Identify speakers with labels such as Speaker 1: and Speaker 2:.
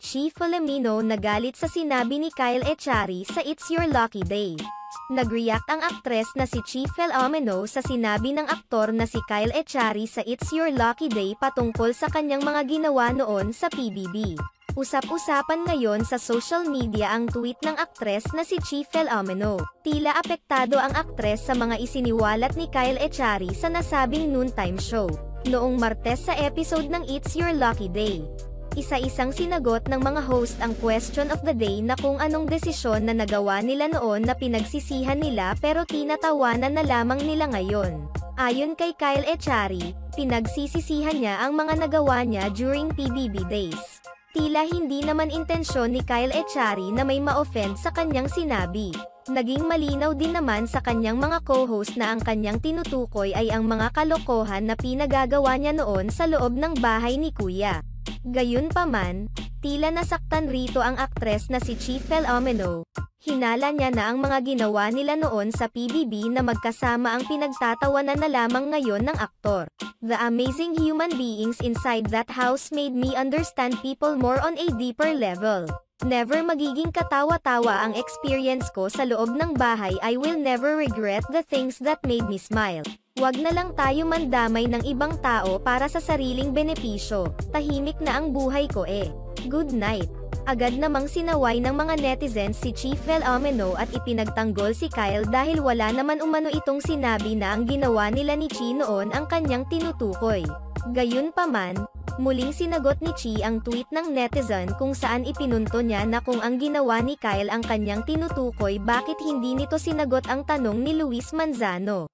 Speaker 1: Chi Filomeno nagalit sa sinabi ni Kyle Echari sa It's Your Lucky Day. Nag-react ang aktres na si Chi Filomeno sa sinabi ng aktor na si Kyle Echari sa It's Your Lucky Day patungkol sa kanyang mga ginawa noon sa PBB. Usap-usapan ngayon sa social media ang tweet ng aktres na si Chi Filomeno. Tila apektado ang aktres sa mga isiniwalat ni Kyle Echari sa nasabing noontime show noong Martes sa episode ng It's Your Lucky Day. Isa-isang sinagot ng mga host ang question of the day na kung anong desisyon na nagawa nila noon na pinagsisihan nila pero tinatawanan na lamang nila ngayon. Ayon kay Kyle Echari, pinagsisisihan niya ang mga nagawa niya during PBB days. Tila hindi naman intensyon ni Kyle Echari na may ma-offend sa kanyang sinabi. Naging malinaw din naman sa kanyang mga co-host na ang kanyang tinutukoy ay ang mga kalokohan na pinagagawa niya noon sa loob ng bahay ni Kuya. Gayunpaman, tila nasaktan rito ang aktres na si Chi Filomeno. Hinala niya na ang mga ginawa nila noon sa PBB na magkasama ang pinagtatawanan na lamang ngayon ng aktor. The amazing human beings inside that house made me understand people more on a deeper level. Never magiging katawa-tawa ang experience ko sa loob ng bahay. I will never regret the things that made me smile. Wag na lang tayo mandamay ng ibang tao para sa sariling benepisyo. Tahimik na ang buhay ko eh. Good night. Agad namang sinaway ng mga netizens si Chi Filomeno at ipinagtanggol si Kyle dahil wala naman umano itong sinabi na ang ginawa nila ni Chi noon ang kanyang tinutukoy. Gayunpaman, muling sinagot ni Chi ang tweet ng netizen kung saan ipinunto niya na kung ang ginawa ni Kyle ang kanyang tinutukoy bakit hindi nito sinagot ang tanong ni Luis Manzano.